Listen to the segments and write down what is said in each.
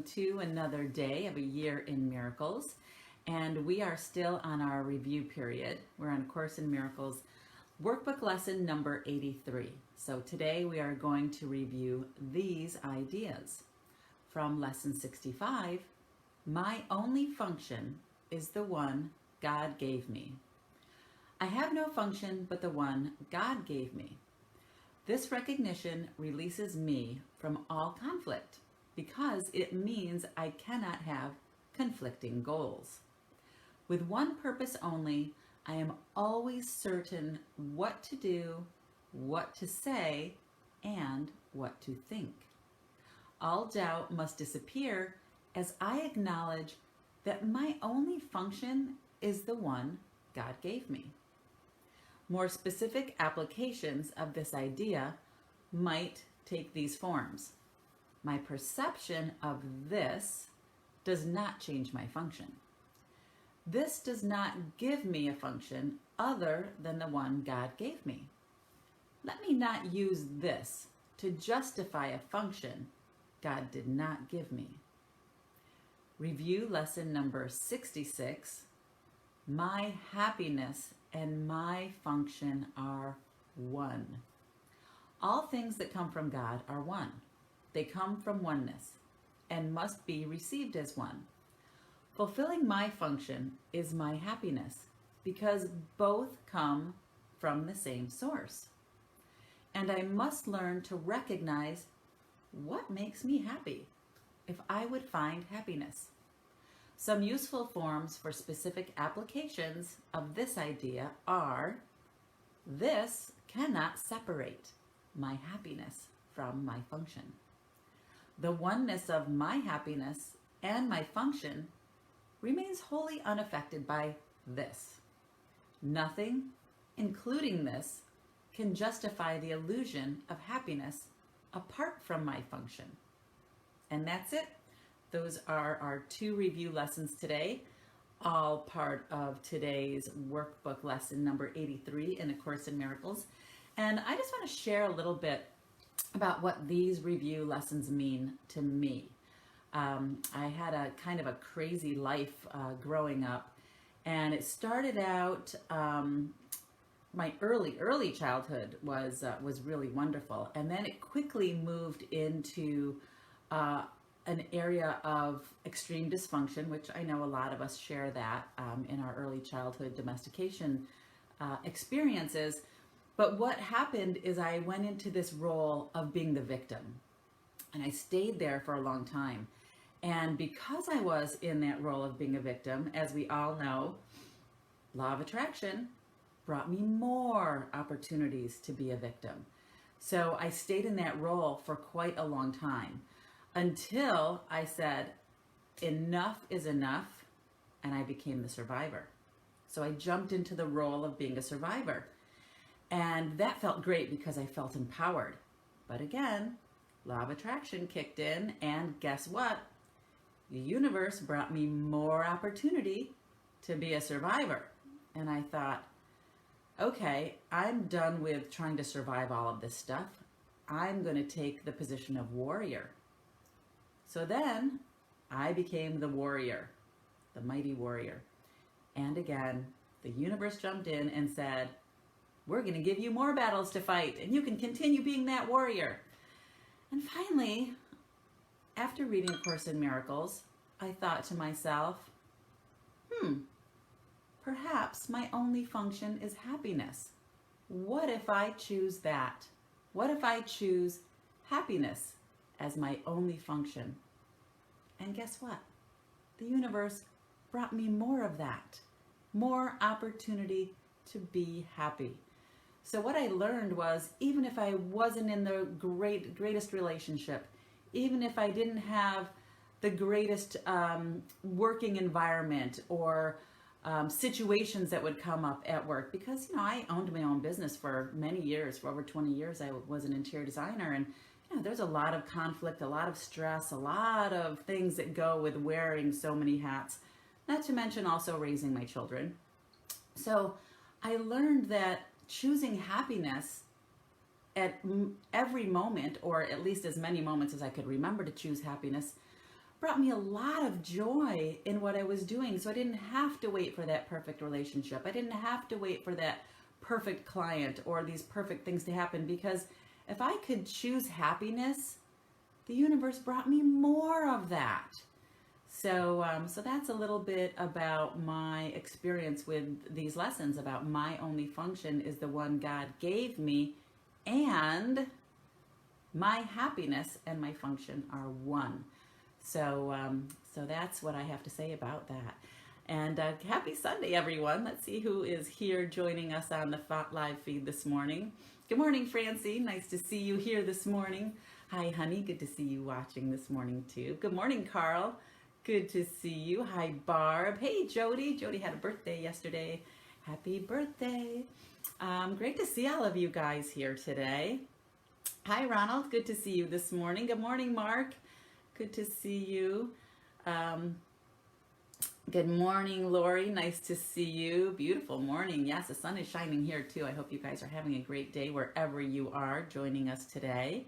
to another day of a year in miracles, and we are still on our review period. We're on A Course in Miracles workbook lesson number 83. So today we are going to review these ideas from lesson 65. My only function is the one God gave me. I have no function but the one God gave me. This recognition releases me from all conflict because it means I cannot have conflicting goals. With one purpose only, I am always certain what to do, what to say, and what to think. All doubt must disappear as I acknowledge that my only function is the one God gave me. More specific applications of this idea might take these forms. My perception of this does not change my function. This does not give me a function other than the one God gave me. Let me not use this to justify a function God did not give me. Review lesson number 66. My happiness and my function are one. All things that come from God are one. They come from oneness and must be received as one. Fulfilling my function is my happiness because both come from the same source. And I must learn to recognize what makes me happy if I would find happiness. Some useful forms for specific applications of this idea are: this cannot separate my happiness from my function. The oneness of my happiness and my function remains wholly unaffected by this. Nothing, including this, can justify the illusion of happiness apart from my function. And that's it. Those are our two review lessons today, all part of today's workbook lesson number 83 in A Course in Miracles. And I just want to share a little bit about what these review lessons mean to me. I had a kind of a crazy life growing up, and it started out, my early childhood was really wonderful, and then it quickly moved into an area of extreme dysfunction, which I know a lot of us share that in our early childhood domestication experiences. But what happened is I went into this role of being the victim, and I stayed there for a long time. And because I was in that role of being a victim, as we all know, law of attraction brought me more opportunities to be a victim. So I stayed in that role for quite a long time until I said, enough is enough, and I became the survivor. So I jumped into the role of being a survivor. And that felt great because I felt empowered. But again, law of attraction kicked in, and guess what? The universe brought me more opportunity to be a survivor. And I thought, okay, I'm done with trying to survive all of this stuff. I'm going to take the position of warrior. So then I became the warrior, the mighty warrior. And again, the universe jumped in and said, we're going to give you more battles to fight, and you can continue being that warrior. And finally, after reading A Course in Miracles, I thought to myself, perhaps my only function is happiness. What if I choose that? What if I choose happiness as my only function? And guess what? The universe brought me more of that, more opportunity to be happy. So what I learned was, even if I wasn't in the greatest relationship, even if I didn't have the greatest working environment or situations that would come up at work, because I owned my own business for many years. For over 20 years I was an interior designer, and there's a lot of conflict, a lot of stress, a lot of things that go with wearing so many hats, not to mention also raising my children. So I learned that choosing happiness at every moment, or at least as many moments as I could remember to choose happiness, brought me a lot of joy in what I was doing. So I didn't have to wait for that perfect relationship. I didn't have to wait for that perfect client or these perfect things to happen, because if I could choose happiness, the universe brought me more of that. So that's a little bit about my experience with these lessons about my only function is the one God gave me, and my happiness and my function are one. So that's what I have to say about that. And happy Sunday, everyone. Let's see who is here joining us on the live feed this morning. Good morning, Francie. Nice to see you here this morning. Hi, honey. Good to see you watching this morning, too. Good morning, Carl. Good to see you. Hi, Barb. Hey, Jody. Jody had a birthday yesterday. Happy birthday. Great to see all of you guys here today. Hi, Ronald. Good to see you this morning. Good morning, Mark. Good to see you. Good morning, Lori. Nice to see you. Beautiful morning. Yes, the sun is shining here too. I hope you guys are having a great day wherever you are joining us today.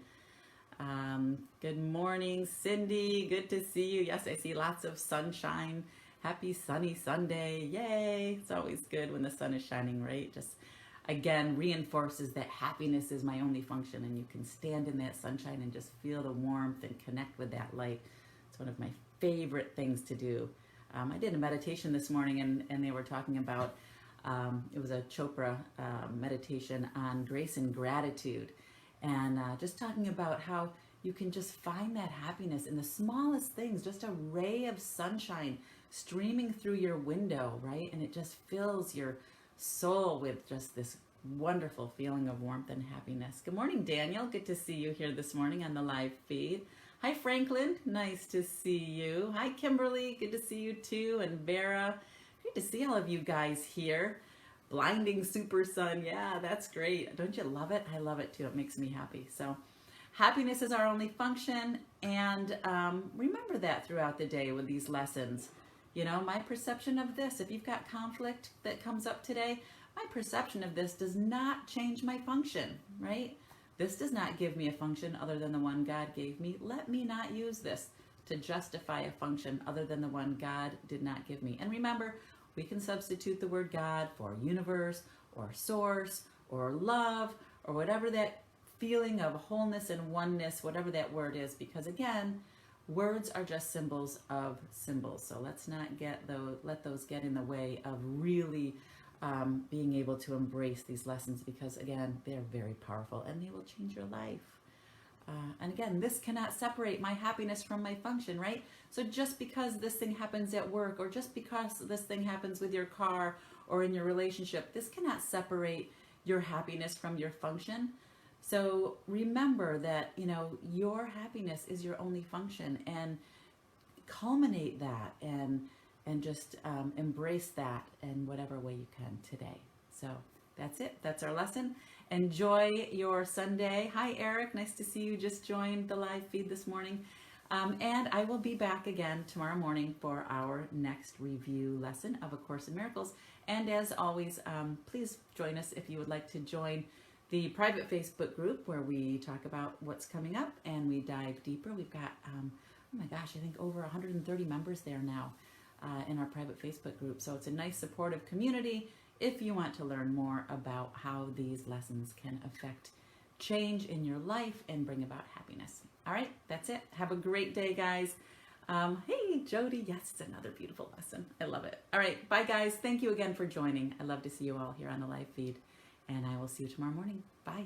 Good morning, Cindy. Good to see you. Yes, I see lots of sunshine. Happy sunny Sunday. Yay. It's always good when the sun is shining, right? Just again reinforces that happiness is my only function, and you can stand in that sunshine and just feel the warmth and connect with that light. It's one of my favorite things to do. I did a meditation this morning, and they were talking about, it was a Chopra meditation on grace and gratitude, and just talking about how you can just find that happiness in the smallest things, just a ray of sunshine streaming through your window, right? And it just fills your soul with just this wonderful feeling of warmth and happiness. Good morning, Daniel. Good to see you here this morning on the live feed. Hi, Franklin. Nice to see you. Hi, Kimberly. Good to see you too. And Vera. Great to see all of you guys here. Blinding super sun. Yeah, that's great. Don't you love it? I love it too. It makes me happy. So happiness is our only function. And remember that throughout the day with these lessons. You know, my perception of this, if you've got conflict that comes up today, my perception of this does not change my function, right? This does not give me a function other than the one God gave me. Let me not use this to justify a function other than the one God did not give me. And remember, we can substitute the word God for universe or source or love or whatever that feeling of wholeness and oneness, whatever that word is, because again, words are just symbols of symbols. So let's not let those get in the way of really being able to embrace these lessons, because again, they're very powerful and they will change your life. And again, this cannot separate my happiness from my function, right? So just because this thing happens at work, or just because this thing happens with your car or in your relationship, this cannot separate your happiness from your function. So remember that, you know, your happiness is your only function, and culminate that and just embrace that in whatever way you can today. So that's it. That's our lesson. Enjoy your Sunday. Hi, Eric. Nice to see you. Just joined the live feed this morning. And I will be back again tomorrow morning for our next review lesson of A Course in Miracles. And as always, please join us if you would like to join the private Facebook group where we talk about what's coming up and we dive deeper. We've got, oh my gosh, I think over 130 members there now in our private Facebook group. So it's a nice supportive community if you want to learn more about how these lessons can affect change in your life and bring about happiness. All right, that's it. Have a great day, guys. Hey, Jody. Yes, it's another beautiful lesson. I love it. All right, bye, guys. Thank you again for joining. I love to see you all here on the live feed. And I will see you tomorrow morning. Bye.